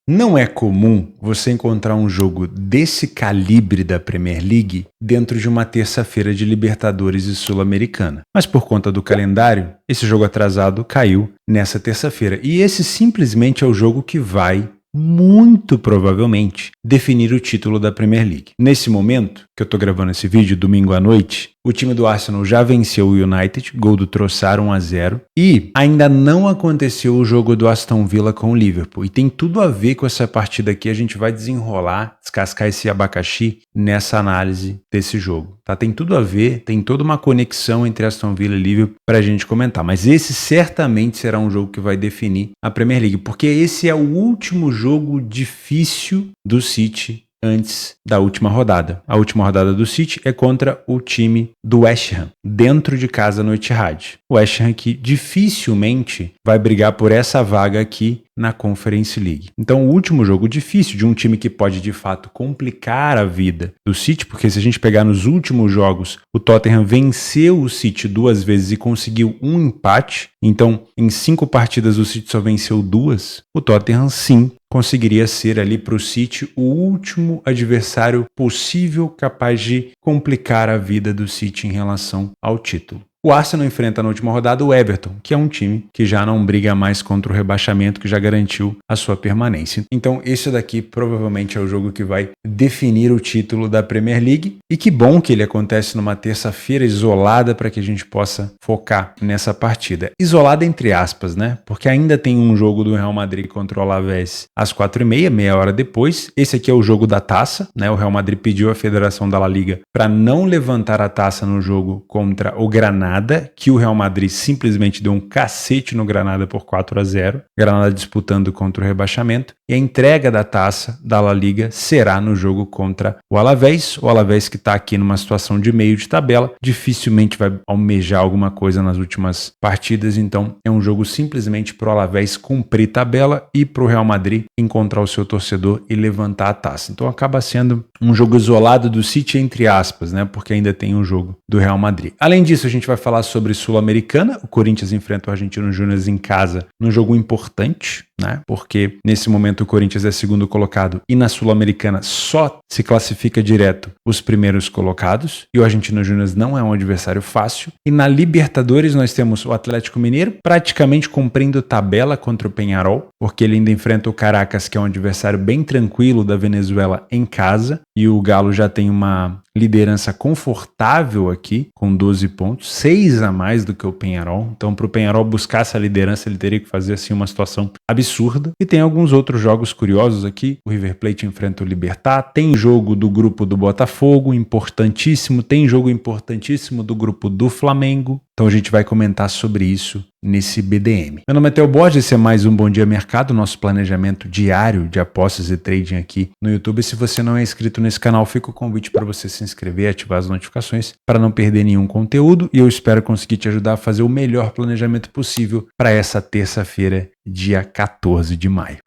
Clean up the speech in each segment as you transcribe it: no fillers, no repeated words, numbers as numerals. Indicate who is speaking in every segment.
Speaker 1: Não é comum você encontrar um jogo desse calibre da Premier League dentro de uma terça-feira de Libertadores e Sul-Americana. Mas por conta do calendário, esse jogo atrasado caiu nessa terça-feira. E esse simplesmente é o jogo que vai, muito provavelmente, definir o título da Premier League. Nesse momento, que eu tô gravando esse vídeo, domingo à noite, o time do Arsenal já venceu o United, gol do Trossard 1-0, e ainda não aconteceu o jogo do Aston Villa com o Liverpool. E tem tudo a ver com essa partida aqui, a gente vai desenrolar, descascar esse abacaxi nessa análise desse jogo. Tá? Tem tudo a ver, tem toda uma conexão entre Aston Villa e Liverpool pra gente comentar. Mas esse certamente será um jogo que vai definir a Premier League, porque esse é o último jogo difícil do City antes da última rodada. A última rodada do City é contra o time do West Ham, dentro de casa no Etihad. O West Ham que dificilmente vai brigar por essa vaga aqui na Conference League. Então, o último jogo difícil de um time que pode, de fato, complicar a vida do City, porque se a gente pegar nos últimos jogos, o Tottenham venceu o City 2 vezes e conseguiu um empate. Então, em 5 partidas, o City só venceu 2. O Tottenham, sim, conseguiria ser ali para o City o último adversário possível capaz de complicar a vida do City em relação ao título. O Arsenal enfrenta na última rodada o Everton, que é um time que já não briga mais contra o rebaixamento, que já garantiu a sua permanência. Então esse daqui provavelmente é o jogo que vai definir o título da Premier League. E que bom que ele acontece numa terça-feira isolada para que a gente possa focar nessa partida. Isolada entre aspas, né? Porque ainda tem um jogo do Real Madrid contra o Alavés às 4h30, meia hora depois. Esse aqui é o jogo da taça, né? O Real Madrid pediu à Federação da La Liga para não levantar a taça no jogo contra o Granada, que o Real Madrid simplesmente deu um cacete no Granada por 4-0, Granada disputando contra o rebaixamento, e a entrega da taça da La Liga será no jogo contra o Alavés que está aqui numa situação de meio de tabela, dificilmente vai almejar alguma coisa nas últimas partidas, então é um jogo simplesmente para o Alavés cumprir tabela e para o Real Madrid encontrar o seu torcedor e levantar a taça. Então acaba sendo um jogo isolado do City, entre aspas, né? Porque ainda tem um jogo do Real Madrid. Além disso, a gente vai falar sobre Sul-Americana. O Corinthians enfrenta o Argentino Júnior em casa num jogo importante, né? Porque nesse momento o Corinthians é segundo colocado e na Sul-Americana só se classifica direto os primeiros colocados e o Argentino Júnior não é um adversário fácil. E na Libertadores nós temos o Atlético Mineiro praticamente cumprindo tabela contra o Peñarol, porque ele ainda enfrenta o Caracas, que é um adversário bem tranquilo da Venezuela em casa, e o Galo já tem uma liderança confortável aqui, com 12 pontos, 6 a mais do que o Peñarol. Então, para o Peñarol buscar essa liderança, ele teria que fazer assim uma situação absurda. E tem alguns outros jogos curiosos aqui. O River Plate enfrenta o Libertad, tem jogo do grupo do Botafogo, importantíssimo, tem jogo importantíssimo do grupo do Flamengo. Então a gente vai comentar sobre isso nesse BDM. Meu nome é Theo Borges, esse é mais um Bom Dia Mercado, nosso planejamento diário de apostas e trading aqui no YouTube. Se você não é inscrito nesse canal, fica o convite para você se inscrever e ativar as notificações para não perder nenhum conteúdo. E eu espero conseguir te ajudar a fazer o melhor planejamento possível para essa terça-feira, dia 14 de maio.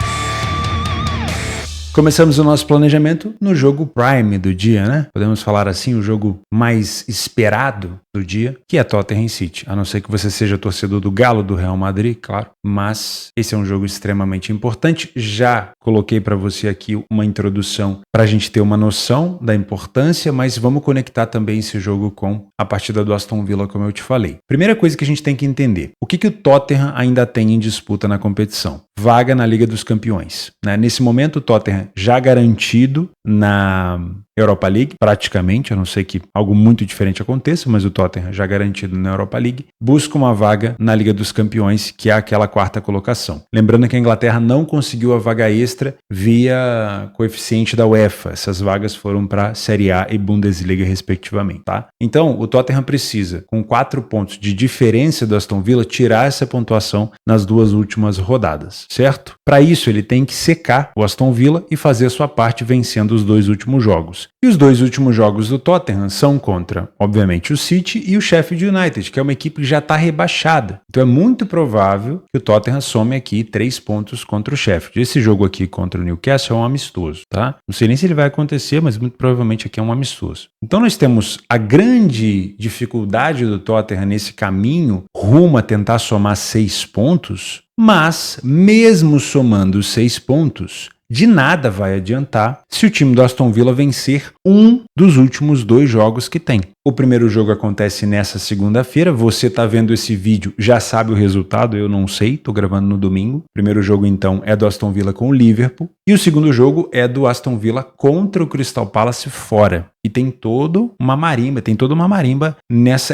Speaker 1: Começamos o nosso planejamento no jogo Prime do dia, né? Podemos falar assim, o jogo mais esperado do dia, que é Tottenham City. A não ser que você seja torcedor do Galo, do Real Madrid, claro. Mas esse é um jogo extremamente importante. Já coloquei para você aqui uma introdução para a gente ter uma noção da importância, mas vamos conectar também esse jogo com a partida do Aston Villa, como eu te falei. Primeira coisa que a gente tem que entender, o que o Tottenham ainda tem em disputa na competição? Vaga na Liga dos Campeões, né? Nesse momento o Tottenham já garantido na Europa League, praticamente, a não ser que algo muito diferente aconteça, mas o Tottenham já garantido na Europa League, busca uma vaga na Liga dos Campeões, que é aquela quarta colocação. Lembrando que a Inglaterra não conseguiu a vaga extra via coeficiente da UEFA, essas vagas foram para Série A e Bundesliga respectivamente, tá? Então, o Tottenham precisa, com 4 pontos de diferença do Aston Villa, tirar essa pontuação nas 2 últimas rodadas, certo? Para isso, ele tem que secar o Aston Villa e fazer a sua parte vencendo os 2 últimos jogos. E os 2 últimos jogos do Tottenham são contra, obviamente, o City e o Sheffield United, que é uma equipe que já está rebaixada. Então é muito provável que o Tottenham some aqui 3 pontos contra o Sheffield. Esse jogo aqui contra o Newcastle é um amistoso, tá? Não sei nem se ele vai acontecer, mas muito provavelmente aqui é um amistoso. Então nós temos a grande dificuldade do Tottenham nesse caminho rumo a tentar somar 6 pontos, mas mesmo somando 6 pontos, de nada vai adiantar se o time do Aston Villa vencer um dos últimos 2 jogos que tem. O primeiro jogo acontece nessa segunda-feira, você tá vendo esse vídeo, já sabe o resultado, eu não sei, tô gravando no domingo. O primeiro jogo então é do Aston Villa com o Liverpool e o segundo jogo é do Aston Villa contra o Crystal Palace fora. E tem toda uma marimba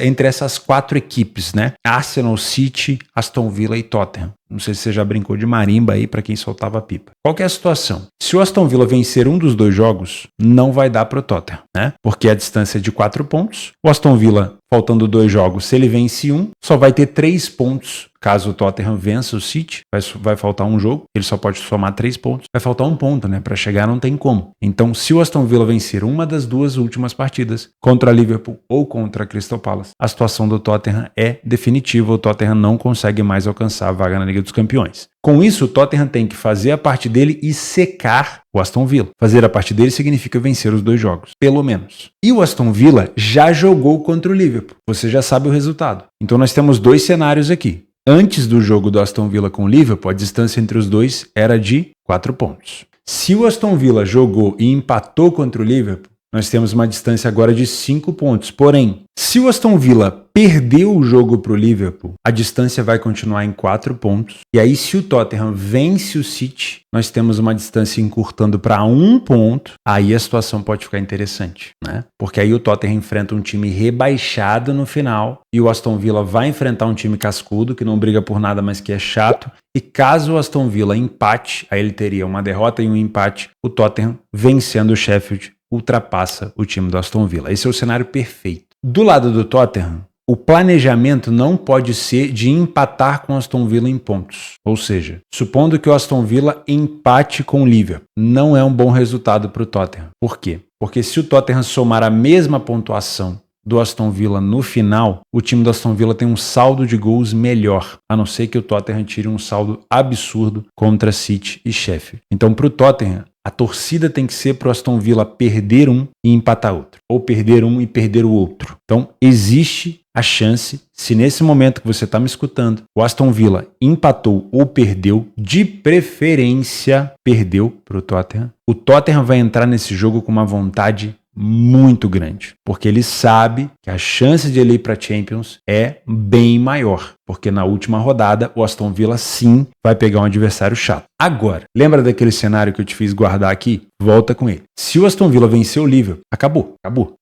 Speaker 1: entre essas 4 equipes, né? Arsenal, City, Aston Villa e Tottenham. Não sei se você já brincou de marimba aí para quem soltava pipa. Qual que é a situação? Se o Aston Villa vencer um dos 2 jogos, não vai dar pro Tottenham, né? Porque a distância é de 4 pontos. O Aston Villa, faltando 2 jogos, se ele vence um, só vai ter 3 pontos. Caso o Tottenham vença o City, vai faltar um jogo, ele só pode somar 3 pontos. Vai faltar um ponto, né? Para chegar não tem como. Então, se o Aston Villa vencer uma das 2 últimas partidas, contra Liverpool ou contra Crystal Palace, a situação do Tottenham é definitiva. O Tottenham não consegue mais alcançar a vaga na Liga dos Campeões. Com isso, o Tottenham tem que fazer a parte dele e secar o Aston Villa. Fazer a parte dele significa vencer os 2 jogos, pelo menos. E o Aston Villa já jogou contra o Liverpool. Você já sabe o resultado. Então, nós temos 2 cenários aqui. Antes do jogo do Aston Villa com o Liverpool, a distância entre os 2 era de 4 pontos. Se o Aston Villa jogou e empatou contra o Liverpool, nós temos uma distância agora de 5 pontos. Porém, se o Aston Villa perdeu o jogo para o Liverpool, a distância vai continuar em 4 pontos. E aí, se o Tottenham vence o City, nós temos uma distância encurtando para 1 ponto. Aí a situação pode ficar interessante, né? Porque aí o Tottenham enfrenta um time rebaixado no final e o Aston Villa vai enfrentar um time cascudo, que não briga por nada, mas que é chato. E caso o Aston Villa empate, aí ele teria uma derrota e um empate, o Tottenham, vencendo o Sheffield, ultrapassa o time do Aston Villa. Esse é o cenário perfeito. Do lado do Tottenham, o planejamento não pode ser de empatar com o Aston Villa em pontos. Ou seja, supondo que o Aston Villa empate com o Liverpool, não é um bom resultado para o Tottenham. Por quê? Porque se o Tottenham somar a mesma pontuação do Aston Villa no final, o time do Aston Villa tem um saldo de gols melhor, a não ser que o Tottenham tire um saldo absurdo contra City e Sheffield. Então, para o Tottenham, a torcida tem que ser para o Aston Villa perder um e empatar outro, ou perder um e perder o outro. Então, existe a chance, se nesse momento que você está me escutando, o Aston Villa empatou ou perdeu, de preferência perdeu para o Tottenham. O Tottenham vai entrar nesse jogo com uma vontade muito grande, porque ele sabe que a chance de ele ir para a Champions é bem maior, porque na última rodada o Aston Villa sim vai pegar um adversário chato. Agora, lembra daquele cenário que eu te fiz guardar aqui? Volta com ele. Se o Aston Villa vencer o Liverpool, acabou.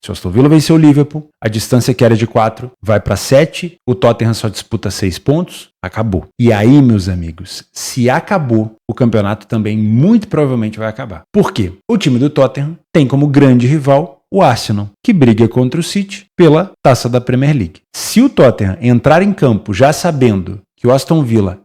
Speaker 1: Se o Aston Villa vencer o Liverpool, a distância que era de 4 vai para 7, o Tottenham só disputa 6 pontos, acabou. E aí, meus amigos, se acabou, o campeonato também muito provavelmente vai acabar. Por quê? O time do Tottenham tem como grande rival o Arsenal, que briga contra o City pela taça da Premier League. Se o Tottenham entrar em campo já sabendo que o Aston Villa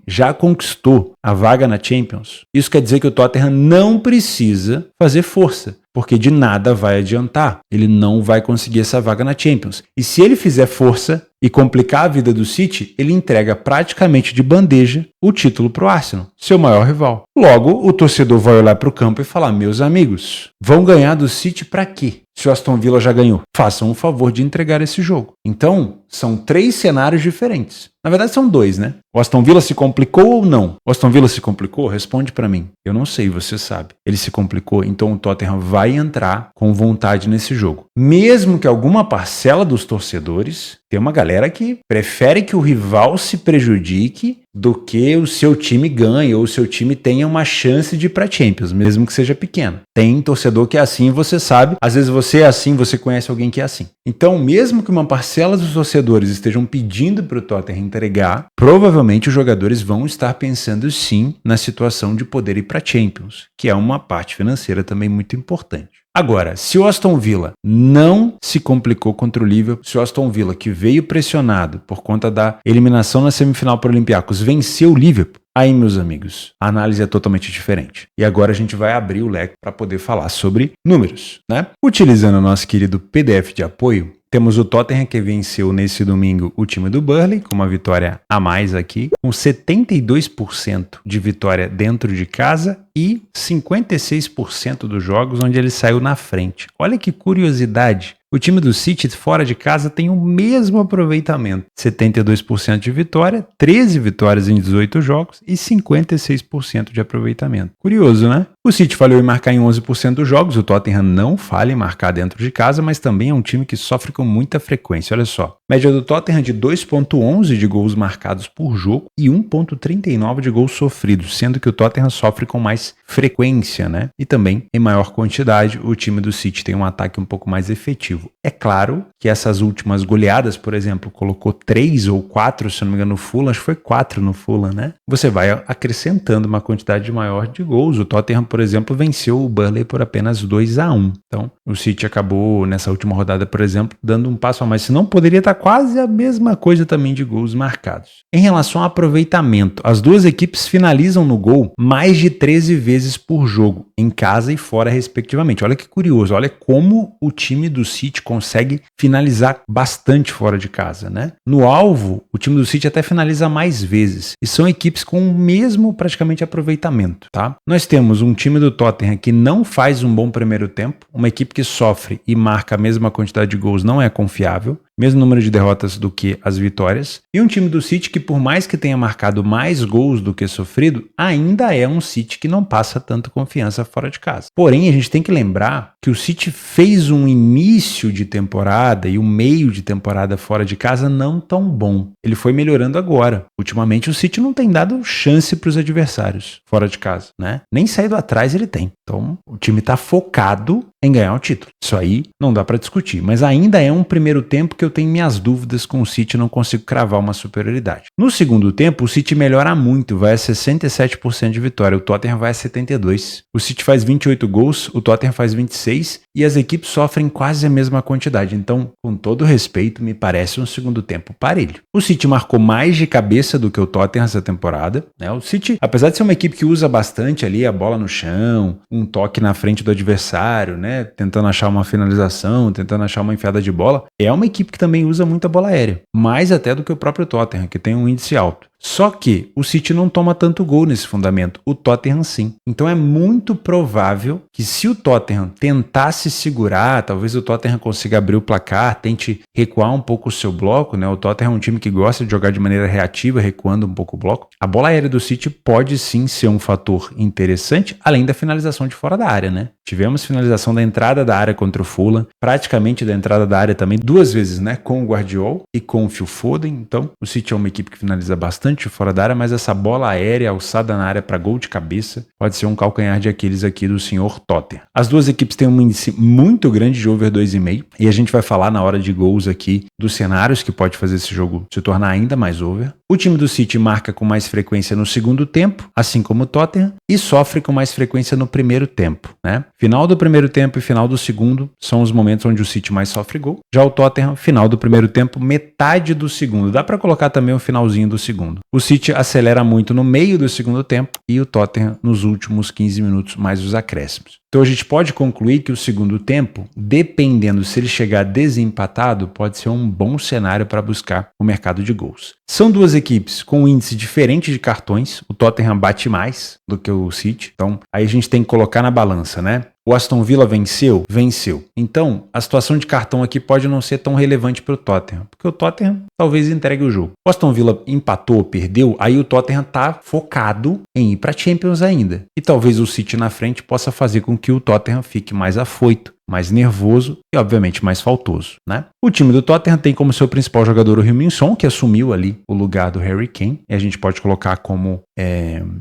Speaker 1: já conquistou a vaga na Champions, isso quer dizer que o Tottenham não precisa fazer força, porque de nada vai adiantar. Ele não vai conseguir essa vaga na Champions. E se ele fizer força e complicar a vida do City, ele entrega praticamente de bandeja o título para o Arsenal, seu maior rival. Logo, o torcedor vai olhar para o campo e falar: meus amigos, vão ganhar do City para quê? Se o Aston Villa já ganhou, façam o favor de entregar esse jogo. Então, são 3 cenários diferentes. Na verdade, são 2, né? O Aston Villa se complicou ou não? O Aston Villa se complicou? Responde pra mim. Eu não sei, você sabe. Ele se complicou, então o Tottenham vai entrar com vontade nesse jogo. Mesmo que alguma parcela dos torcedores, tem uma galera que prefere que o rival se prejudique do que o seu time ganhe ou o seu time tenha uma chance de ir pra Champions, mesmo que seja pequeno. Tem torcedor que é assim, você sabe. Às vezes você é assim, você conhece alguém que é assim. Então, mesmo que uma parcela dos torcedores estejam pedindo para o Tottenham entregar, provavelmente os jogadores vão estar pensando sim na situação de poder ir para Champions, que é uma parte financeira também muito importante. Agora, se o Aston Villa não se complicou contra o Liverpool, se o Aston Villa, que veio pressionado por conta da eliminação na semifinal para o Olympiacos, venceu o Liverpool, aí, meus amigos, a análise é totalmente diferente. E agora a gente vai abrir o leque para poder falar sobre números, né? Utilizando o nosso querido PDF de apoio, temos o Tottenham, que venceu nesse domingo o time do Burnley, com uma vitória a mais aqui, com 72% de vitória dentro de casa e 56% dos jogos onde ele saiu na frente. Olha que curiosidade. O time do City fora de casa tem o mesmo aproveitamento, 72% de vitória, 13 vitórias em 18 jogos e 56% de aproveitamento. Curioso, né? O City falhou em marcar em 11% dos jogos, o Tottenham não falha em marcar dentro de casa, mas também é um time que sofre com muita frequência. Olha só, média do Tottenham de 2,11 de gols marcados por jogo e 1,39 de gols sofridos, sendo que o Tottenham sofre com mais frequência, né? E também em maior quantidade, o time do City tem um ataque um pouco mais efetivo. É claro que essas últimas goleadas, por exemplo, colocou 3 ou 4, se não me engano, no Fulham, acho que foi 4 no Fulham, né? Você vai acrescentando uma quantidade maior de gols. O Tottenham, por exemplo, venceu o Burnley por apenas 2-1. Então, o City acabou, nessa última rodada, por exemplo, dando um passo a mais. Senão, poderia estar quase a mesma coisa também de gols marcados. Em relação ao aproveitamento, as duas equipes finalizam no gol mais de 13 vezes por jogo, em casa e fora, respectivamente. Olha que curioso, olha como o time do City consegue finalizar bastante fora de casa, né? No alvo, o time do City até finaliza mais vezes, e são equipes com o mesmo praticamente aproveitamento, tá? Nós temos um time do Tottenham que não faz um bom primeiro tempo, uma equipe que sofre e marca a mesma quantidade de gols não é confiável, mesmo número de derrotas do que as vitórias, e um time do City que, por mais que tenha marcado mais gols do que sofrido, ainda é um City que não passa tanta confiança fora de casa. Porém, a gente tem que lembrar que o City fez um início de temporada e um meio de temporada fora de casa não tão bom. Ele foi melhorando agora. Ultimamente, o City não tem dado chance para os adversários fora de casa, né? Nem saído atrás ele tem. Então, o time está focado em ganhar o título. Isso aí não dá para discutir, mas ainda é um primeiro tempo que eu tenho minhas dúvidas com o City, não consigo cravar uma superioridade. No segundo tempo, o City melhora muito, vai a 67% de vitória, o Tottenham vai a 72%. O City faz 28 gols, o Tottenham faz 26 e as equipes sofrem quase a mesma quantidade. Então, com todo respeito, me parece um segundo tempo parelho. O City marcou mais de cabeça do que o Tottenham essa temporada, né? O City, apesar de ser uma equipe que usa bastante ali a bola no chão, um toque na frente do adversário, né? Tentando achar uma finalização, tentando achar uma enfiada de bola, é uma equipe que também usa muita bola aérea, mais até do que o próprio Tottenham, que tem um índice alto. Só que o City não toma tanto gol nesse fundamento, o Tottenham sim. Então é muito provável que se o Tottenham tentasse segurar, talvez o Tottenham consiga abrir o placar, tente recuar um pouco o seu bloco, né? O Tottenham é um time que gosta de jogar de maneira reativa, recuando um pouco o bloco. A bola aérea do City pode sim ser um fator interessante, além da finalização de fora da área, né? Tivemos finalização da entrada da área contra o Fulham, praticamente da entrada da área também, 2 vezes, né? Com o Guardiola e com o Phil Foden. Então, o City é uma equipe que finaliza bastante fora da área, mas essa bola aérea alçada na área para gol de cabeça pode ser um calcanhar de Aquiles aqui do senhor Tottenham. As duas equipes têm um índice muito grande de over 2,5 e a gente vai falar na hora de gols aqui dos cenários que pode fazer esse jogo se tornar ainda mais over. O time do City marca com mais frequência no segundo tempo, assim como o Tottenham, e sofre com mais frequência no primeiro tempo, né? Final do primeiro tempo e final do segundo são os momentos onde o City mais sofre gol. Já o Tottenham, final do primeiro tempo, metade do segundo. Dá para colocar também o finalzinho do segundo. O City acelera muito no meio do segundo tempo e o Tottenham nos últimos 15 minutos mais os acréscimos. Então a gente pode concluir que o segundo tempo, dependendo se ele chegar desempatado, pode ser um bom cenário para buscar o mercado de gols. São duas equipes com um índice diferente de cartões, o Tottenham bate mais do que o City, então aí a gente tem que colocar na balança, né? O Aston Villa venceu? Venceu. Então, a situação de cartão aqui pode não ser tão relevante para o Tottenham, porque o Tottenham talvez entregue o jogo. O Aston Villa empatou, perdeu, aí o Tottenham está focado em ir para a Champions ainda. E talvez o City na frente possa fazer com que o Tottenham fique mais afoito, mais nervoso e, obviamente, mais faltoso, né? O time do Tottenham tem como seu principal jogador o Heung-min Son, que assumiu ali o lugar do Harry Kane. E a gente pode colocar como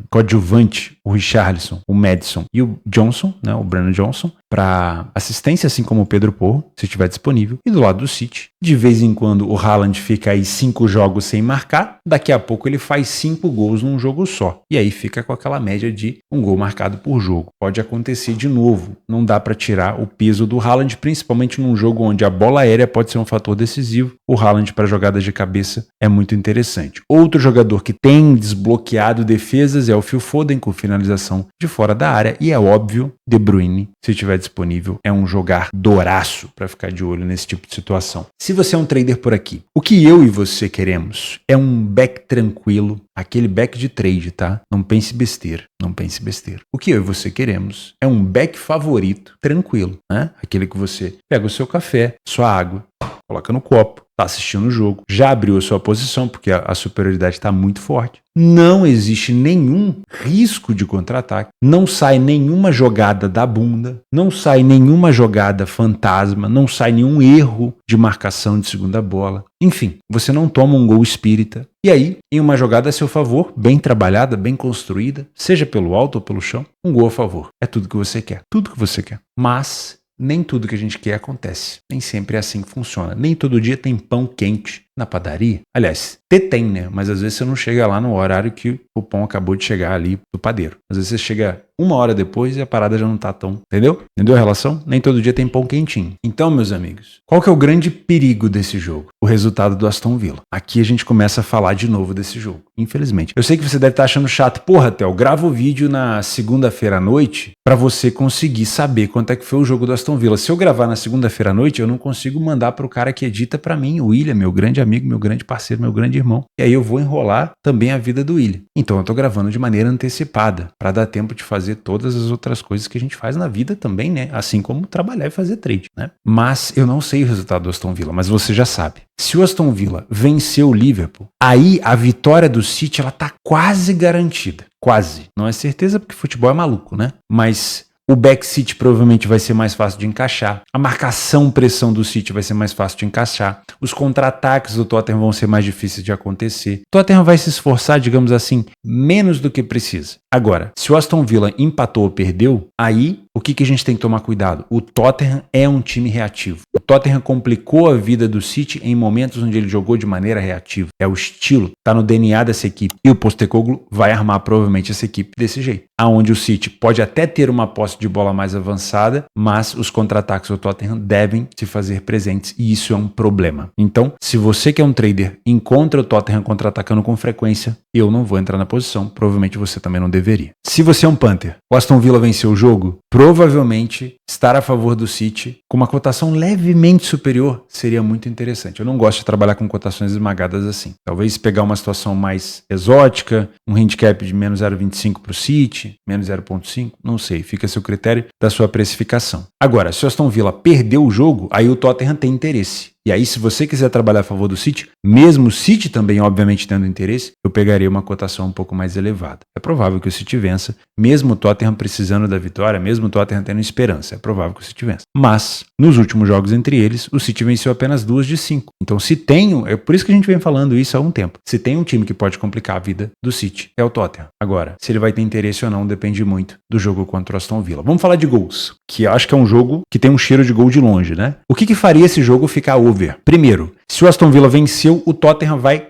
Speaker 1: coadjuvante o Richarlison, o Maddison e o Johnson, né? O Brennan Johnson, para assistência, assim como o Pedro Porro, se estiver disponível. E do lado do City, de vez em quando o Haaland fica aí 5 jogos sem marcar, daqui a pouco ele faz 5 gols num jogo só. E aí fica com aquela média de um gol marcado por jogo. Pode acontecer de novo. Não dá para tirar o peso do Haaland, principalmente num jogo onde a bola aérea pode ser um fator decisivo. O Haaland para jogadas de cabeça é muito interessante. Outro jogador que tem desbloqueado defesas é o Phil Foden, com finalização de fora da área. E é óbvio, De Bruyne, se estiver estiver disponível, é um jogar douraço para ficar de olho nesse tipo de situação. Se você é um trader por aqui, o que eu e você queremos é um back tranquilo, aquele back de trade, tá? Não pense besteira, não pense besteira. O que eu e você queremos é um back favorito tranquilo, né? Aquele que você pega o seu café, sua água, coloca no copo, tá assistindo o jogo, já abriu a sua posição porque a superioridade está muito forte. Não existe nenhum risco de contra-ataque, não sai nenhuma jogada da bunda, não sai nenhuma jogada fantasma, não sai nenhum erro de marcação de segunda bola. Enfim, você não toma um gol espírita. E aí, em uma jogada a seu favor, bem trabalhada, bem construída, seja pelo alto ou pelo chão, um gol a favor. É tudo que você quer, tudo que você quer. Mas nem tudo que a gente quer acontece. Nem sempre é assim que funciona. Nem todo dia tem pão quente na padaria. Aliás, tem, né? Mas às vezes você não chega lá no horário que o pão acabou de chegar ali do padeiro. Às vezes você chega uma hora depois e a parada já não tá tão... Entendeu? Entendeu a relação? Nem todo dia tem pão quentinho. Então, meus amigos, qual que é o grande perigo desse jogo? O resultado do Aston Villa. Aqui a gente começa a falar de novo desse jogo. Infelizmente. Eu sei que você deve estar achando chato. Porra, Theo, grava o vídeo na segunda-feira à noite para você conseguir saber quanto é que foi o jogo do Aston Villa. Se eu gravar na segunda-feira à noite, eu não consigo mandar pro cara que edita para mim, o William, meu grande amigo, meu grande parceiro, meu grande irmão. E aí eu vou enrolar também a vida do William. Então eu tô gravando de maneira antecipada, para dar tempo de fazer todas as outras coisas que a gente faz na vida também, né? Assim como trabalhar e fazer trade, né? Mas eu não sei o resultado do Aston Villa, mas você já sabe. Se o Aston Villa venceu o Liverpool, aí a vitória do City, ela tá quase garantida. Quase. Não é certeza porque futebol é maluco, né? Mas o back City provavelmente vai ser mais fácil de encaixar. A marcação-pressão do City vai ser mais fácil de encaixar. Os contra-ataques do Tottenham vão ser mais difíceis de acontecer. O Tottenham vai se esforçar, digamos assim, menos do que precisa. Agora, se o Aston Villa empatou ou perdeu, aí o que a gente tem que tomar cuidado? O Tottenham é um time reativo. O Tottenham complicou a vida do City em momentos onde ele jogou de maneira reativa. É o estilo, tá no DNA dessa equipe. E o Postecoglou vai armar provavelmente essa equipe desse jeito. Aonde o City pode até ter uma posse de bola mais avançada, mas os contra-ataques do Tottenham devem se fazer presentes e isso é um problema. Então, se você que é um trader encontra o Tottenham contra-atacando com frequência, eu não vou entrar na posição, provavelmente você também não deveria. Se você é um Panther, o Aston Villa venceu o jogo, provavelmente estar a favor do City com uma cotação levemente superior seria muito interessante. Eu não gosto de trabalhar com cotações esmagadas assim. Talvez pegar uma situação mais exótica, um handicap de menos 0,25 para o City, menos 0,5, não sei, fica a seu critério da sua precificação. Agora, se o Aston Villa perdeu o jogo, aí o Tottenham tem interesse. E aí, se você quiser trabalhar a favor do City, mesmo o City também, obviamente, tendo interesse, eu pegaria uma cotação um pouco mais elevada. É provável que o City vença, mesmo o Tottenham precisando da vitória, mesmo o Tottenham tendo esperança. É provável que o City vença. Mas, nos últimos jogos entre eles, o City venceu apenas 2 de 5. Então, se tem... É por isso que a gente vem falando isso há um tempo. Se tem um time que pode complicar a vida do City, é o Tottenham. Agora, se ele vai ter interesse ou não, depende muito do jogo contra o Aston Villa. Vamos falar de gols, que eu acho que é um jogo que tem um cheiro de gol de longe, né? O que faria esse jogo ficar over? Primeiro, se o Aston Villa venceu, o Tottenham vai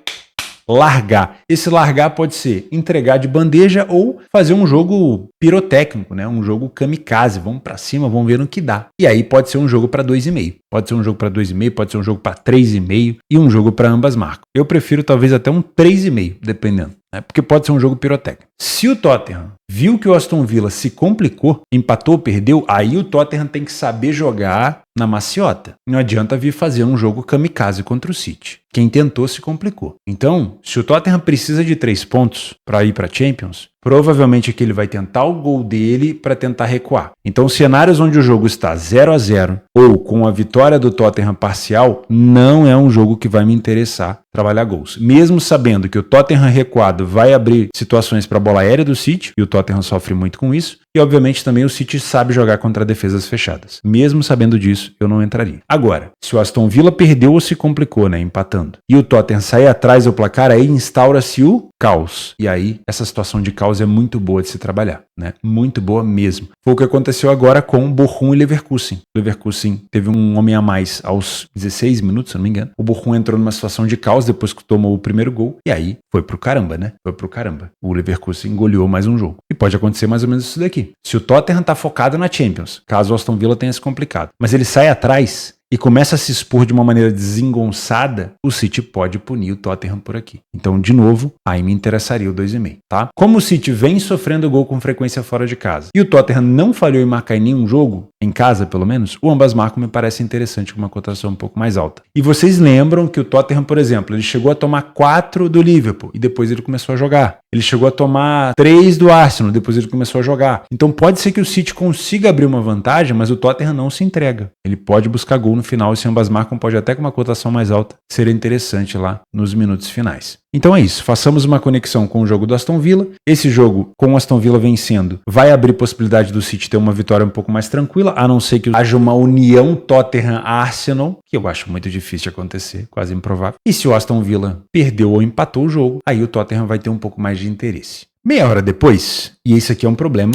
Speaker 1: largar. Esse largar pode ser entregar de bandeja ou fazer um jogo pirotécnico, né? Um jogo kamikaze. Vamos pra cima, vamos ver no que dá. E aí pode ser um jogo para 2,5. Pode ser um jogo para 2,5, pode ser um jogo para 3,5 e um jogo para ambas marcas. Eu prefiro talvez até um 3,5, dependendo. Porque pode ser um jogo pirotécnico. Se o Tottenham viu que o Aston Villa se complicou, empatou, perdeu, aí o Tottenham tem que saber jogar na maciota. Não adianta vir fazer um jogo kamikaze contra o City. Quem tentou se complicou. Então, se o Tottenham precisa de 3 pontos para ir para Champions, provavelmente é que ele vai tentar o gol dele para tentar recuar. Então, cenários onde o jogo está 0-0 ou com a vitória do Tottenham parcial, não é um jogo que vai me interessar trabalhar gols. Mesmo sabendo que o Tottenham recuado vai abrir situações para a bola aérea do City, e o Tottenham sofre muito com isso, e obviamente também o City sabe jogar contra defesas fechadas. Mesmo sabendo disso, eu não entraria. Agora, se o Aston Villa perdeu ou se complicou, né, empatando, e o Tottenham sair atrás do placar, aí instaura-se o caos. E aí, essa situação de caos é muito boa de se trabalhar, né? Muito boa mesmo. Foi o que aconteceu agora com Bochum e Leverkusen. O Leverkusen teve um homem a mais aos 16 minutos, se não me engano. O Bochum entrou numa situação de caos depois que tomou o primeiro gol, e aí foi pro caramba, né? Foi pro caramba. O Leverkusen engoliu mais um jogo. E pode acontecer mais ou menos isso daqui. Se o Tottenham tá focado na Champions, caso o Aston Villa tenha se complicado, mas ele sai atrás e começa a se expor de uma maneira desengonçada, o City pode punir o Tottenham por aqui. Então, de novo, aí me interessaria o 2,5, tá? Como o City vem sofrendo gol com frequência fora de casa e o Tottenham não falhou em marcar em nenhum jogo, em casa pelo menos, o ambas marcam me parece interessante com uma cotação um pouco mais alta. E vocês lembram que o Tottenham, por exemplo, ele chegou a tomar 4 do Liverpool e depois ele começou a jogar. Ele chegou a tomar 3 do Arsenal, depois ele começou a jogar. Então pode ser que o City consiga abrir uma vantagem, mas o Tottenham não se entrega. Ele pode buscar gol no final e se ambas marcam pode até com uma cotação mais alta ser interessante lá nos minutos finais. Então é isso, façamos uma conexão com o jogo do Aston Villa. Esse jogo, com o Aston Villa vencendo, vai abrir possibilidade do City ter uma vitória um pouco mais tranquila, a não ser que haja uma união Tottenham-Arsenal, que eu acho muito difícil de acontecer, quase improvável. E se o Aston Villa perdeu ou empatou o jogo, aí o Tottenham vai ter um pouco mais de interesse. Meia hora depois, e isso aqui é um problema,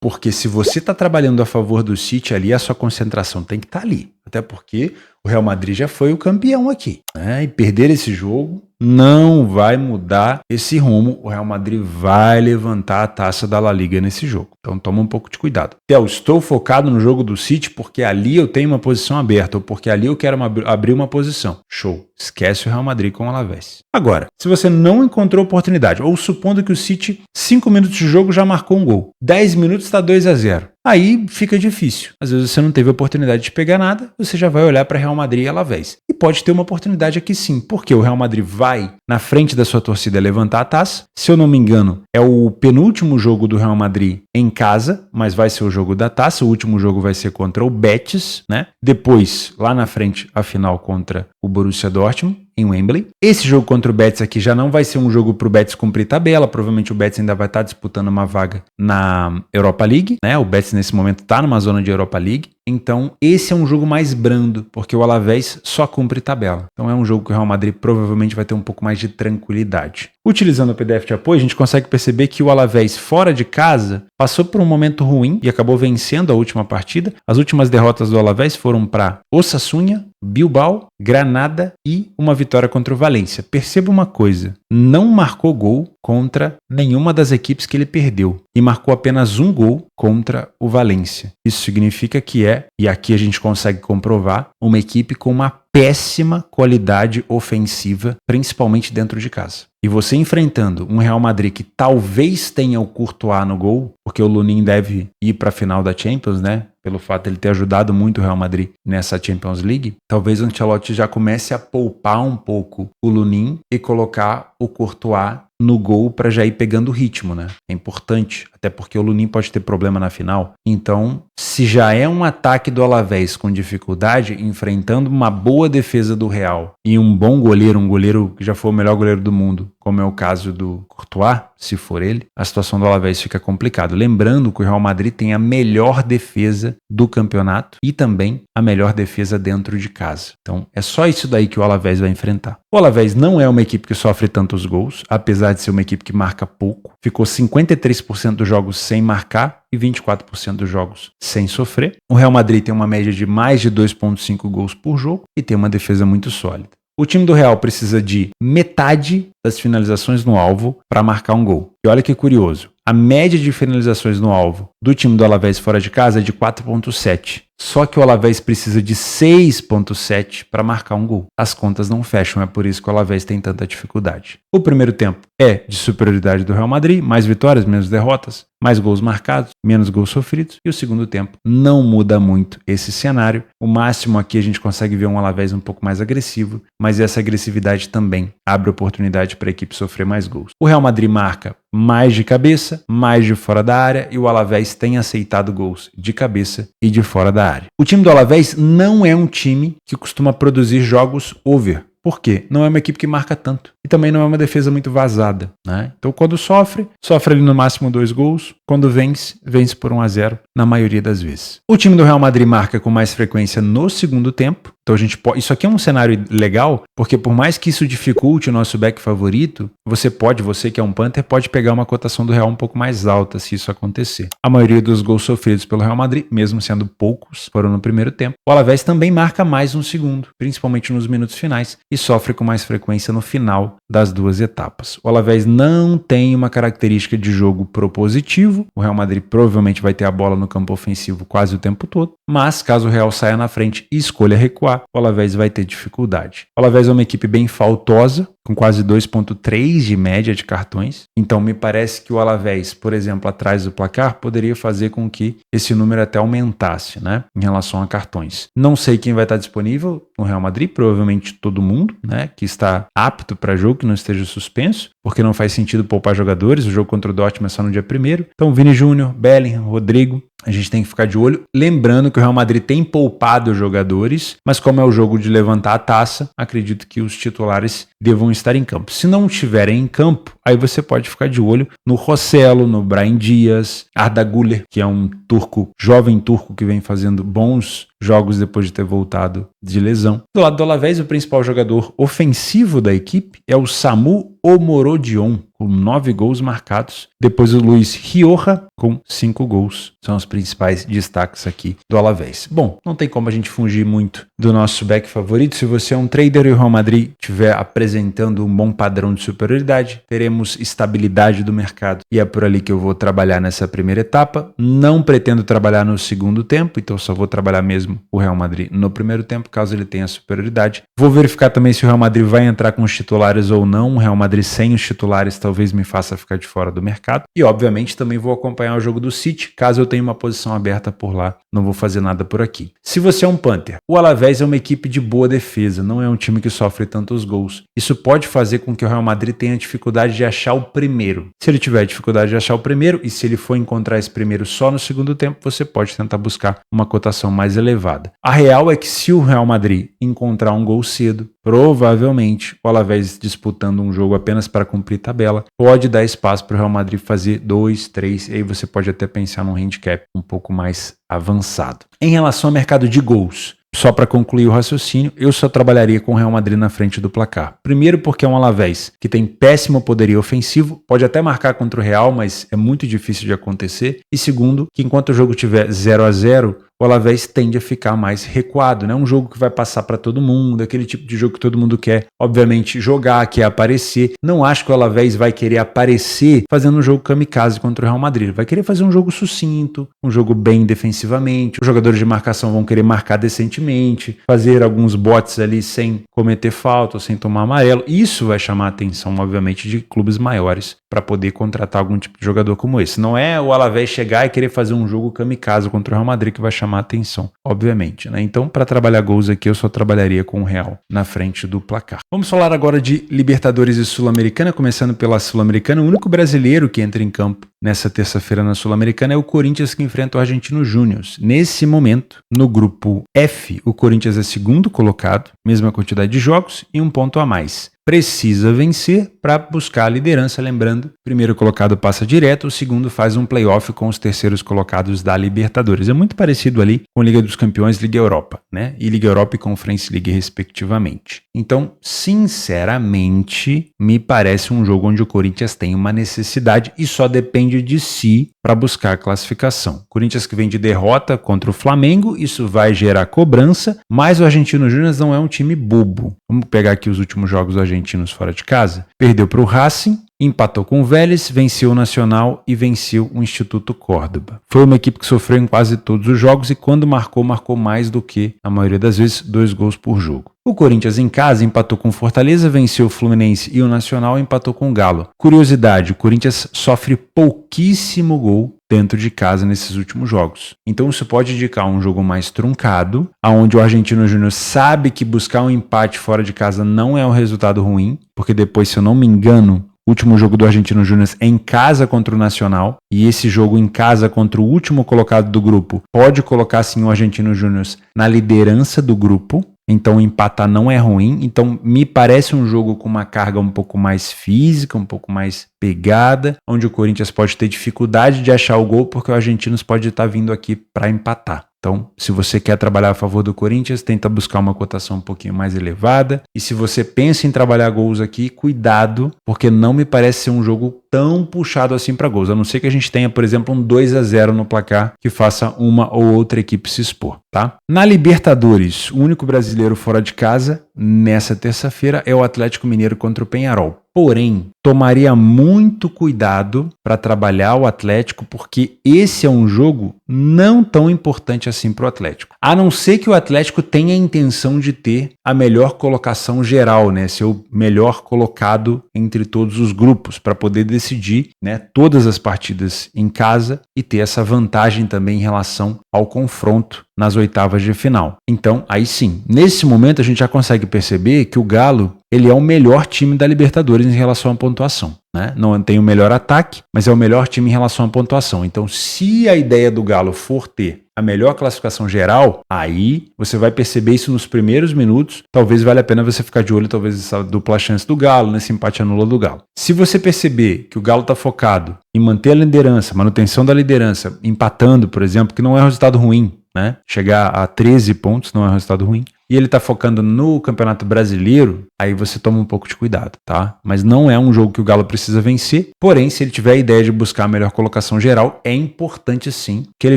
Speaker 1: porque se você está trabalhando a favor do City ali, a sua concentração tem que estar ali. Até porque o Real Madrid já foi o campeão aqui, né? E perder esse jogo não vai mudar esse rumo. O Real Madrid vai levantar a taça da La Liga nesse jogo. Então toma um pouco de cuidado. Theo, estou focado no jogo do City porque ali eu tenho uma posição aberta ou porque ali eu quero abrir uma posição. Show. Esquece o Real Madrid com o Alavés. Agora, se você não encontrou oportunidade, ou supondo que o City, 5 minutos de jogo já marcou um gol, 10 minutos está 2-0. Aí fica difícil. Às vezes você não teve a oportunidade de pegar nada, você já vai olhar para Real Madrid e Alavés. E pode ter uma oportunidade aqui sim, porque o Real Madrid vai na frente da sua torcida levantar a taça. Se eu não me engano, é o penúltimo jogo do Real Madrid em casa, mas vai ser o jogo da taça. O último jogo vai ser contra o Betis, né? Depois, lá na frente, a final contra o Borussia Dortmund, em Wembley. Esse jogo contra o Betis aqui já não vai ser um jogo para o Betis cumprir tabela, provavelmente o Betis ainda vai estar disputando uma vaga na Europa League, né? O Betis nesse momento está numa zona de Europa League, então esse é um jogo mais brando, porque o Alavés só cumpre tabela. Então é um jogo que o Real Madrid provavelmente vai ter um pouco mais de tranquilidade. Utilizando o PDF de apoio, a gente consegue perceber que o Alavés fora de casa passou por um momento ruim e acabou vencendo a última partida. As últimas derrotas do Alavés foram para Osasuna, Bilbao, Granada e uma vitória contra o Valência. Perceba uma coisa, não marcou gol contra nenhuma das equipes que ele perdeu e marcou apenas um gol contra o Valência. Isso significa que e aqui a gente consegue comprovar, uma equipe com uma péssima qualidade ofensiva, principalmente dentro de casa. E você enfrentando um Real Madrid que talvez tenha o Courtois no gol, porque o Lunin deve ir para a final da Champions, né? Pelo fato de ele ter ajudado muito o Real Madrid nessa Champions League, talvez o Ancelotti já comece a poupar um pouco o Lunin e colocar o Courtois no gol para já ir pegando o ritmo, né? É importante, até porque o Lunin pode ter problema na final. Então, se já é um ataque do Alavés com dificuldade, enfrentando uma boa defesa do Real e um bom goleiro, um goleiro que já foi o melhor goleiro do mundo, como é o caso do Courtois, se for ele, a situação do Alavés fica complicada. Lembrando que o Real Madrid tem a melhor defesa do campeonato e também a melhor defesa dentro de casa. Então, é só isso daí que o Alavés vai enfrentar. O Alavés não é uma equipe que sofre tantos gols, apesar de ser uma equipe que marca pouco. Ficou 53% dos jogos sem marcar e 24% dos jogos sem sofrer. O Real Madrid tem uma média de mais de 2,5 gols por jogo e tem uma defesa muito sólida. O time do Real precisa de metade das finalizações no alvo para marcar um gol. E olha que curioso, a média de finalizações no alvo do time do Alavés fora de casa é de 4,7. Só que o Alavés precisa de 6,7 para marcar um gol. As contas não fecham, é por isso que o Alavés tem tanta dificuldade. O primeiro tempo é de superioridade do Real Madrid, mais vitórias, menos derrotas, mais gols marcados, menos gols sofridos. E o segundo tempo não muda muito esse cenário. O máximo aqui a gente consegue ver um Alavés um pouco mais agressivo, mas essa agressividade também abre oportunidade para a equipe sofrer mais gols. O Real Madrid marca mais de cabeça, mais de fora da área e o Alavés tem aceitado gols de cabeça e de fora da área. O time do Alavés não é um time que costuma produzir jogos over. Por quê? Não é uma equipe que marca tanto. E também não é uma defesa muito vazada, né? Então quando sofre ali no máximo 2 gols. Quando vence por 1-0 na maioria das vezes. O time do Real Madrid marca com mais frequência no segundo tempo. Então isso aqui é um cenário legal, porque por mais que isso dificulte o nosso back favorito, você que é um punter, pode pegar uma cotação do Real um pouco mais alta se isso acontecer. A maioria dos gols sofridos pelo Real Madrid, mesmo sendo poucos, foram no primeiro tempo. O Alavés também marca mais no segundo, principalmente nos minutos finais, e sofre com mais frequência no final das duas etapas. O Alavés não tem uma característica de jogo propositivo. O Real Madrid provavelmente vai ter a bola no campo ofensivo quase o tempo todo, mas caso o Real saia na frente e escolha recuar, o Alavés vai ter dificuldade. O Alavés é uma equipe bem faltosa, com quase 2,3 de média de cartões. Então me parece que o Alavés, por exemplo, atrás do placar, poderia fazer com que esse número até aumentasse, né, em relação a cartões. Não sei quem vai estar disponível no Real Madrid, provavelmente todo mundo, né, que está apto para jogo, que não esteja suspenso, porque não faz sentido poupar jogadores. O jogo contra o Dortmund é só no dia 1º. Então Vini Júnior, Bellingham, Rodrigo, a gente tem que ficar de olho. Lembrando que o Real Madrid tem poupado jogadores, mas como é o jogo de levantar a taça, acredito que os titulares devam estar em campo. Se não estiverem em campo, aí você pode ficar de olho no Rossello, no Brahim Dias, Arda Güler, que é um turco, jovem turco que vem fazendo bons jogos depois de ter voltado de lesão. Do lado do Alavés, o principal jogador ofensivo da equipe é o Samu Omorodion, com 9 gols marcados. Depois o Luis Rioja, com 5 gols. São os principais destaques aqui do Alavés. Bom, não tem como a gente fugir muito do nosso back favorito. Se você é um trader e o Real Madrid estiver apresentando um bom padrão de superioridade, teremos estabilidade do mercado. E é por ali que eu vou trabalhar nessa primeira etapa. Não pretendo trabalhar no segundo tempo, então só vou trabalhar mesmo o Real Madrid no primeiro tempo, caso ele tenha superioridade. Vou verificar também se o Real Madrid vai entrar com os titulares ou não. O Real Madrid sem os titulares talvez me faça ficar de fora do mercado. E obviamente também vou acompanhar o jogo do City, caso eu tenha uma posição aberta por lá. Não vou fazer nada por aqui. Se você é um Panther, o Alavés é uma equipe de boa defesa, não é um time que sofre tantos gols. Isso pode fazer com que o Real Madrid tenha dificuldade de achar o primeiro. Se ele tiver dificuldade de achar o primeiro, e se ele for encontrar esse primeiro só no segundo tempo, você pode tentar buscar uma cotação mais elevada. A real é que se o Real Madrid encontrar um gol cedo, provavelmente o Alavés disputando um jogo apenas para cumprir tabela, pode dar espaço para o Real Madrid fazer 2, 3, e aí você pode até pensar num handicap um pouco mais avançado. Em relação ao mercado de gols, só para concluir o raciocínio, eu só trabalharia com o Real Madrid na frente do placar. Primeiro porque é um Alavés que tem péssimo poderio ofensivo, pode até marcar contra o Real, mas é muito difícil de acontecer. E segundo, que enquanto o jogo tiver 0-0, o Alavés tende a ficar mais recuado, né? Um jogo que vai passar para todo mundo, aquele tipo de jogo que todo mundo quer, obviamente, jogar, quer aparecer. Não acho que o Alavés vai querer aparecer fazendo um jogo kamikaze contra o Real Madrid. Vai querer fazer um jogo sucinto, um jogo bem defensivamente. Os jogadores de marcação vão querer marcar decentemente, fazer alguns botes ali sem cometer falta, sem tomar amarelo. Isso vai chamar a atenção, obviamente, de clubes maiores para poder contratar algum tipo de jogador como esse. Não é o Alavés chegar e querer fazer um jogo kamikaze contra o Real Madrid que vai chamar atenção, obviamente, né? Então, para trabalhar gols aqui, eu só trabalharia com o Real na frente do placar. Vamos falar agora de Libertadores e Sul-Americana, começando pela Sul-Americana. O único brasileiro que entra em campo nessa terça-feira na Sul-Americana é o Corinthians, que enfrenta o Argentino Júnior. Nesse momento, no grupo F, o Corinthians é segundo colocado, mesma quantidade de jogos e um ponto a mais. Precisa vencer para buscar a liderança, lembrando, o primeiro colocado passa direto, o segundo faz um playoff com os terceiros colocados da Libertadores. É muito parecido ali com Liga dos Campeões, Liga Europa, né? E Liga Europa e Conference League, respectivamente. Então, sinceramente, me parece um jogo onde o Corinthians tem uma necessidade e só depende de si para buscar a classificação. Corinthians que vem de derrota contra o Flamengo, isso vai gerar cobrança, mas o Argentino Júnior não é um time bobo. Vamos pegar aqui os últimos jogos argentinos fora de casa. Perdeu para o Racing, empatou com o Vélez, venceu o Nacional e venceu o Instituto Córdoba. Foi uma equipe que sofreu em quase todos os jogos e quando marcou mais do que, na maioria das vezes, 2 gols por jogo. O Corinthians em casa empatou com o Fortaleza, venceu o Fluminense e o Nacional empatou com o Galo. Curiosidade, o Corinthians sofre pouquíssimo gol dentro de casa nesses últimos jogos. Então isso pode indicar um jogo mais truncado, onde o Argentino Júnior sabe que buscar um empate fora de casa não é um resultado ruim, porque depois, se eu não me engano, o último jogo do Argentino Júnior é em casa contra o Nacional, e esse jogo em casa contra o último colocado do grupo pode colocar sim o Argentino Júnior na liderança do grupo. Então empatar não é ruim. Então me parece um jogo com uma carga um pouco mais física, um pouco mais pegada, onde o Corinthians pode ter dificuldade de achar o gol, porque o Argentinos pode estar vindo aqui para empatar. Então, se você quer trabalhar a favor do Corinthians, tenta buscar uma cotação um pouquinho mais elevada. E se você pensa em trabalhar gols aqui, cuidado, porque não me parece ser um jogo tão puxado assim para gols. A não ser que a gente tenha, por exemplo, um 2-0 no placar que faça uma ou outra equipe se expor, tá? Na Libertadores, o único brasileiro fora de casa nessa terça-feira é o Atlético Mineiro contra o Peñarol. Porém, tomaria muito cuidado para trabalhar o Atlético, porque esse é um jogo não tão importante assim para o Atlético. A não ser que o Atlético tenha a intenção de ter a melhor colocação geral, né? Ser o melhor colocado entre todos os grupos, para poder decidir, né, todas as partidas em casa e ter essa vantagem também em relação ao confronto nas oitavas de final. Então, aí sim, nesse momento a gente já consegue perceber que o Galo, ele é o melhor time da Libertadores em relação à pontuação, né? Não tem o melhor ataque, mas é o melhor time em relação à pontuação. Então, se a ideia do Galo for ter a melhor classificação geral, aí você vai perceber isso nos primeiros minutos. Talvez valha a pena você ficar de olho, talvez, essa dupla chance do Galo, nesse empate anula do Galo. Se você perceber que o Galo está focado em manter a liderança, manutenção da liderança, empatando, por exemplo, que não é um resultado ruim, né? Chegar a 13 pontos não é um resultado ruim, e ele tá focando no Campeonato Brasileiro, aí você toma um pouco de cuidado, tá? Mas não é um jogo que o Galo precisa vencer, porém, se ele tiver a ideia de buscar a melhor colocação geral, é importante sim que ele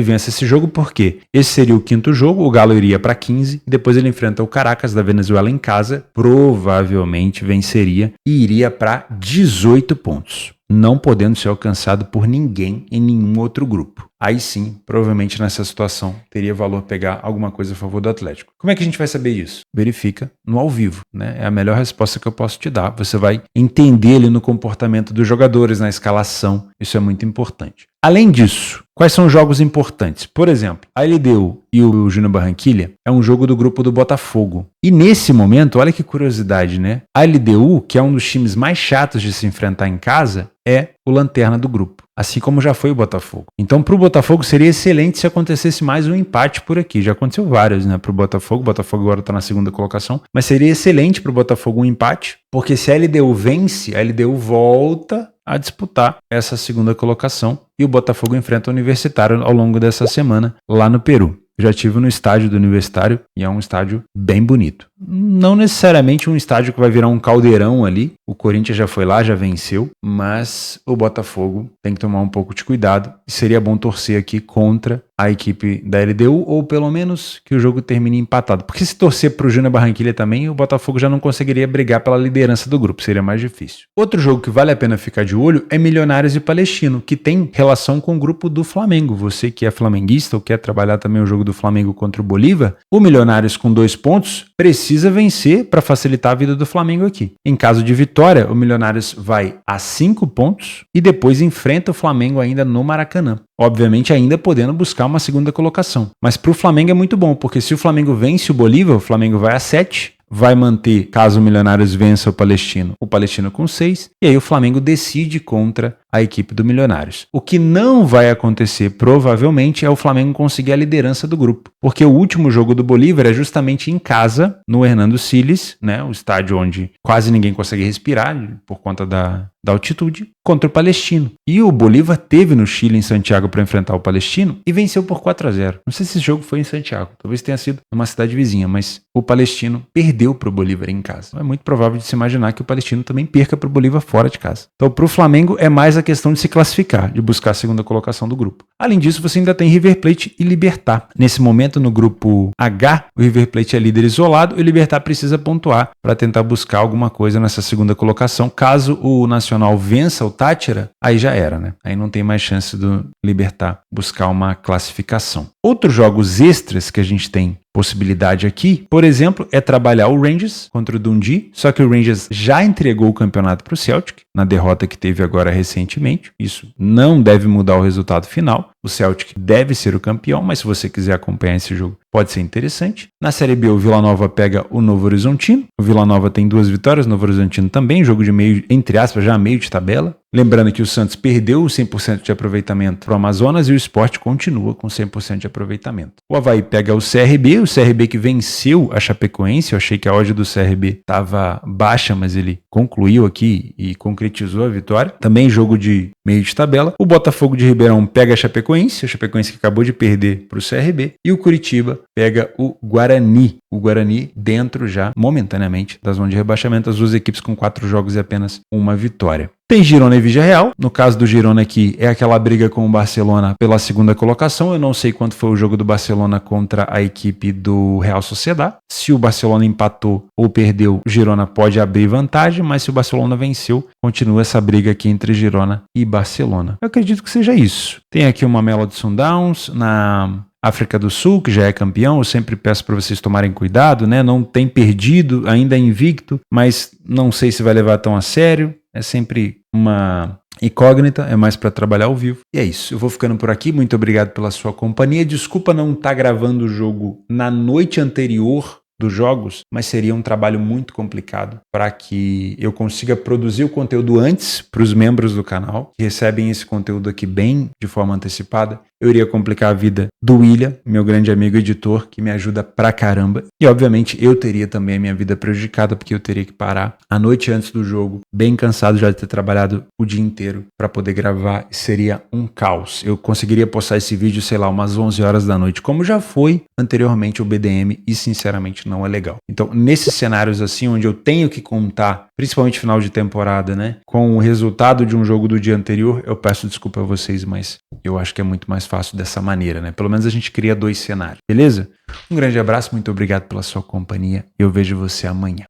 Speaker 1: vença esse jogo, porque esse seria o quinto jogo, o Galo iria para 15, e depois ele enfrenta o Caracas da Venezuela em casa, provavelmente venceria e iria para 18 pontos, não podendo ser alcançado por ninguém em nenhum outro grupo. Aí sim, provavelmente nessa situação, teria valor pegar alguma coisa a favor do Atlético. Como é que a gente vai saber isso? Verifica no ao vivo, né? É a melhor resposta que eu posso te dar. Você vai entender ali no comportamento dos jogadores, na escalação. Isso é muito importante. Além disso, quais são os jogos importantes? Por exemplo, a LDU e o Júnior Barranquilla é um jogo do grupo do Botafogo. E nesse momento, olha que curiosidade, né? A LDU, que é um dos times mais chatos de se enfrentar em casa, é o lanterna do grupo, assim como já foi o Botafogo. Então, para o Botafogo seria excelente se acontecesse mais um empate por aqui. Já aconteceu vários, né, para o Botafogo. O Botafogo agora está na segunda colocação, mas seria excelente para o Botafogo um empate, porque se a LDU vence, a LDU volta a disputar essa segunda colocação e o Botafogo enfrenta o Universitário ao longo dessa semana lá no Peru. Já estive no estádio do Universitário e é um estádio bem bonito. Não necessariamente um estádio que vai virar um caldeirão ali. O Corinthians já foi lá, já venceu, mas o Botafogo tem que tomar um pouco de cuidado. E seria bom torcer aqui contra a equipe da LDU, ou pelo menos que o jogo termine empatado. Porque se torcer para o Júnior Barranquilla também, o Botafogo já não conseguiria brigar pela liderança do grupo, seria mais difícil. Outro jogo que vale a pena ficar de olho é Milionários e Palestino, que tem relação com o grupo do Flamengo. Você que é flamenguista ou quer trabalhar também o jogo do Flamengo contra o Bolívar, o Milionários com 2 pontos precisa vencer para facilitar a vida do Flamengo aqui. Em caso de vitória, o Milionários vai a 5 pontos e depois enfrenta o Flamengo ainda no Maracanã. Obviamente ainda podendo buscar uma segunda colocação. Mas para o Flamengo é muito bom, porque se o Flamengo vence o Bolívar, o Flamengo vai a 7, vai manter, caso o Milionários vença o Palestino com 6, e aí o Flamengo decide contra a equipe do Milionários. O que não vai acontecer, provavelmente, é o Flamengo conseguir a liderança do grupo, porque o último jogo do Bolívar é justamente em casa, no Hernando Siles, né, o estádio onde quase ninguém consegue respirar por conta da altitude, contra o Palestino. E o Bolívar teve no Chile, em Santiago, para enfrentar o Palestino e venceu por 4-0. Não sei se esse jogo foi em Santiago, talvez tenha sido numa cidade vizinha, mas o Palestino perdeu para o Bolívar em casa. É muito provável de se imaginar que o Palestino também perca para o Bolívar fora de casa. Então, para o Flamengo, é mais a questão de se classificar, de buscar a segunda colocação do grupo. Além disso, você ainda tem River Plate e Libertad. Nesse momento, no grupo H, o River Plate é líder isolado e o Libertad precisa pontuar para tentar buscar alguma coisa nessa segunda colocação. Caso o Nacional vença o Táchira, aí já era, né? Aí não tem mais chance do Libertad buscar uma classificação. Outros jogos extras que a gente tem possibilidade aqui, por exemplo, é trabalhar o Rangers contra o Dundee, só que o Rangers já entregou o campeonato para o Celtic, na derrota que teve agora recentemente. Isso não deve mudar o resultado final. O Celtic deve ser o campeão, mas se você quiser acompanhar esse jogo, pode ser interessante. Na Série B, o Vila Nova pega o Novo Horizontino. O Vila Nova tem 2 vitórias, o Novo Horizontino também, jogo de meio, entre aspas, já meio de tabela. Lembrando que o Santos perdeu o 100% de aproveitamento para o Amazonas e o Sport continua com 100% de aproveitamento. O Avaí pega o CRB que venceu a Chapecoense. Eu achei que a odd do CRB estava baixa, mas ele concluiu aqui e concretizou a vitória. Também jogo de meio de tabela. O Botafogo de Ribeirão pega a Chapecoense que acabou de perder para o CRB. E o Curitiba pega o Guarani. O Guarani dentro já, momentaneamente, da zona de rebaixamento. As duas equipes com 4 jogos e apenas uma vitória. Tem Girona e Villarreal. No caso do Girona aqui, é aquela briga com o Barcelona pela segunda colocação. Eu não sei quanto foi o jogo do Barcelona contra a equipe do Real Sociedad. Se o Barcelona empatou ou perdeu, o Girona pode abrir vantagem, mas se o Barcelona venceu, continua essa briga aqui entre Girona e Barcelona. Eu acredito que seja isso. Tem aqui uma Mamelodi Sundowns na África do Sul, que já é campeão. Eu sempre peço para vocês tomarem cuidado, né? Não tem perdido, ainda é invicto, mas não sei se vai levar tão a sério. É sempre uma incógnita, é mais para trabalhar ao vivo. E é isso, eu vou ficando por aqui. Muito obrigado pela sua companhia. Desculpa não estar gravando o jogo na noite anterior dos jogos, mas seria um trabalho muito complicado para que eu consiga produzir o conteúdo antes para os membros do canal, que recebem esse conteúdo aqui bem de forma antecipada. Eu iria complicar a vida do William, meu grande amigo editor, que me ajuda pra caramba. E, obviamente, eu teria também a minha vida prejudicada, porque eu teria que parar a noite antes do jogo, bem cansado já de ter trabalhado o dia inteiro para poder gravar. Seria um caos. Eu conseguiria postar esse vídeo, sei lá, umas 11 horas da noite, como já foi anteriormente o BDM, e, sinceramente, não é legal. Então, nesses cenários assim, onde eu tenho que contar, principalmente final de temporada, né, com o resultado de um jogo do dia anterior, eu peço desculpa a vocês, mas eu acho que é muito mais fácil dessa maneira, né? Pelo menos a gente cria 2 cenários, beleza? Um grande abraço, muito obrigado pela sua companhia. Eu vejo você amanhã.